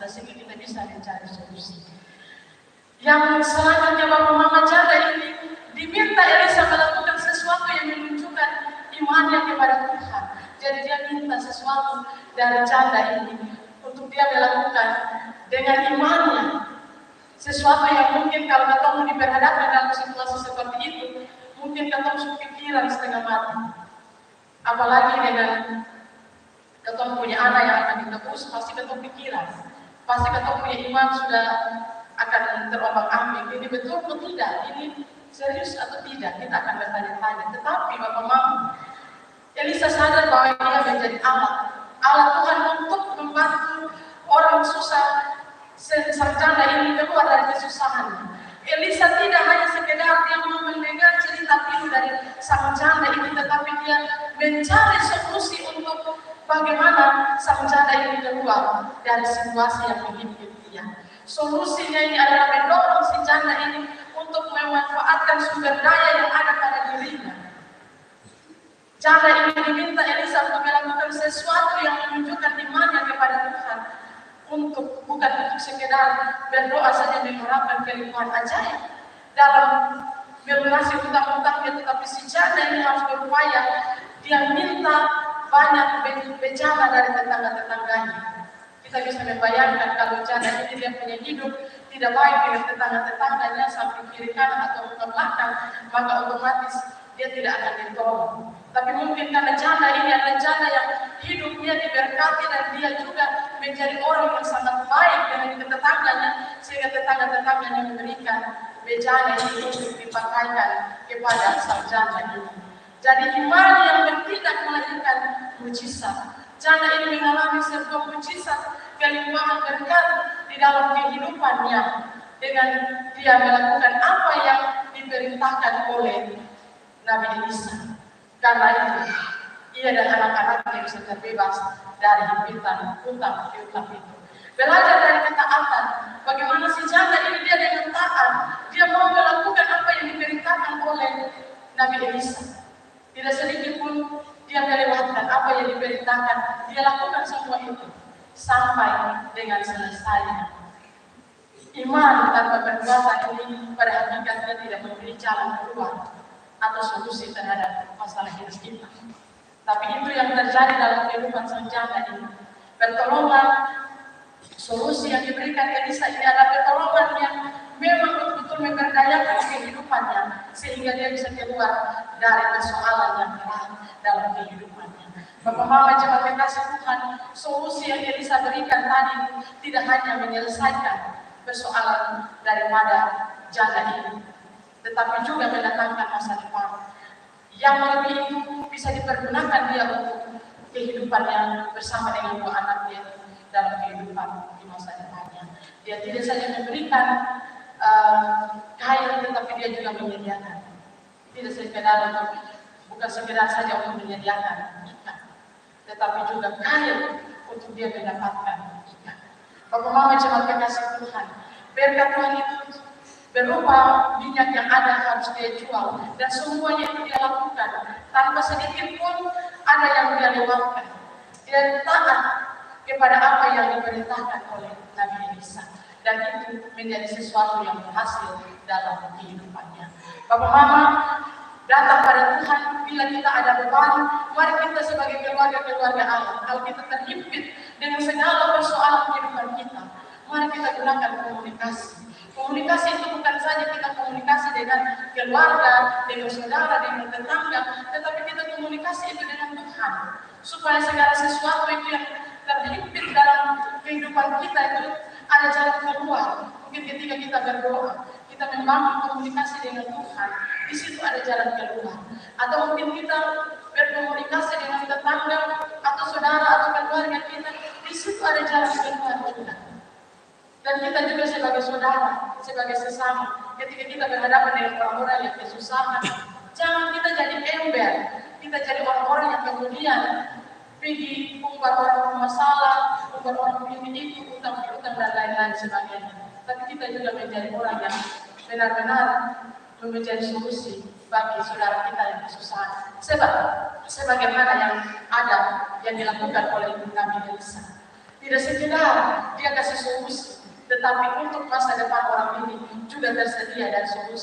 sehingga kita bisa mencari solusi. Yang selanjutnya Bapak Mama janda ini diminta Elisa melakukan sesuatu yang menunjukkan imannya kepada Tuhan. Jadi dia minta sesuatu dari janda ini untuk dia melakukan dengan imannya. Sesuatu yang mungkin kalau ketemu diperhadapkan dalam situasi seperti itu, mungkin ketemu pikiran setengah mati. Apalagi dengan ketemu punya anak yang akan ditebus, pasti ketemu pikiran. Pasti ketemu punya iman sudah akan terombang-ambing. Ini betul atau tidak? Ini serius atau tidak? Kita akan bertanya-tanya. Tetapi Bapak Mama, Elisa sadar bahwa dia menjadi alat Tuhan untuk membantu orang susah. Sang janda ini keluar dari kesusahan. Elisa tidak hanya sekedar dia mau mendengar cerita pilu dari sang janda ini, tetapi dia mencari solusi untuk bagaimana sang janda ini keluar dari situasi yang menghimpit dia. Solusinya ini adalah mendorong si janda ini untuk memanfaatkan sumber daya yang ada pada dirinya. Janda ini diminta Elisa untuk melakukan sesuatu yang menunjukkan imannya kepada Tuhan. Bukan untuk sekedar berdoa saja mengharapkan kelimpahan ajaib dalam melunasi hutang-hutangnya, tetapi si janda ini harus berupaya. Dia minta banyak bencana dari tetangga-tetangganya. Kita bisa membayangkan kalau janda ini dia punya hidup tidak baik dengan tetangga-tetangganya sampai kiri kanan atau ke belakang, maka otomatis dia tidak akan ditolong. Tapi mungkin karena janda ini adalah janda yang hidupnya diberkati dan dia juga menjadi orang yang sangat baik dengan tetangganya, sehingga tetangga-tetangganya memberikan bejana ini untuk dipakaikan kepada sang janda ini. Jadi iman yang bertindak melahirkan mujizat. Janda ini mengalami sebuah mujizat kelimpahan berkat di dalam kehidupannya dengan dia melakukan apa yang diperintahkan oleh Nabi Elisa. Karena itu, ia dan anak-anaknya bisa terbebas dari himpitan hutang piutang itu. Belajar dari ketaatan, bagaimana si janda ini dia dengan taat, dia mau melakukan apa yang diperintahkan oleh Nabi Elisa. Tidak sedikit pun dia melewatkan apa yang diperintahkan, dia lakukan semua itu sampai dengan selesai. Iman tanpa perbuatan ini pada hakikatnya tidak memberi jalan keluar atau solusi terhadap masalah hidup kita. Tapi itu yang terjadi dalam kehidupan sang janda ini. Pertolongan, solusi yang diberikan Elisa ini adalah pertolongan yang memang betul-betul memberdayakan kehidupannya sehingga dia bisa keluar dari persoalan yang berat dalam kehidupannya. Bapak Mama jemaat kasih Tuhan, solusi yang Elisa berikan tadi tidak hanya menyelesaikan persoalan daripada janda ini, tetapi juga mendatangkan masa depan yang lebih itu bisa dipergunakan dia untuk kehidupan yang bersama dengan dua anaknya dalam kehidupan di masa depannya. Dia tidak saja memberikan kaya, tetapi dia juga menyediakan. Tidak sekedar bukan sekedar saja untuk menyediakan ikan, tetapi juga kaya untuk dia mendapatkan ikan. Bapak Mama jemaat kekasih Tuhan, berkat Tuhan itu berupa minyak yang ada harus dia jual, dan semuanya itu dia lakukan tanpa sedikit pun ada yang dia lewatkan. Dia taat kepada apa yang diperintahkan oleh Nabi Elisa, dan itu menjadi sesuatu yang berhasil dalam kehidupannya. Bapak Mama, datang pada Tuhan bila kita ada beban. Mari kita sebagai keluarga Allah, kalau kita terhimpit dengan segala persoalan kehidupan kita, mari kita gunakan komunikasi. Komunikasi itu bukan saja kita komunikasi dengan keluarga, dengan saudara, dengan tetangga, tetapi kita komunikasi itu dengan Tuhan, supaya segala sesuatu itu yang terhimpit dalam kehidupan kita itu ada jalan keluar. Mungkin ketika kita berdoa, kita membangun komunikasi dengan Tuhan, di situ ada jalan keluar. Atau mungkin kita berkomunikasi dengan tetangga atau saudara atau keluarga kita, di situ ada jalan keluar juga. Dan kita juga sebagai saudara, sebagai sesama, ketika kita berhadapan dengan orang-orang yang kesusahan, jangan kita jadi ember, kita jadi orang-orang yang kemudian pergi umbar orang masalah, umbar orang ini itu, utang dan lain-lain sebagainya. Tapi kita juga menjadi orang yang benar-benar menjadi solusi bagi saudara kita yang kesusahan. Sebagaimana yang ada yang dilakukan oleh Nabi Elisa. Tidak sekedar dia kasih tetapi untuk masa depan orang ini juga tersedia dan solusi.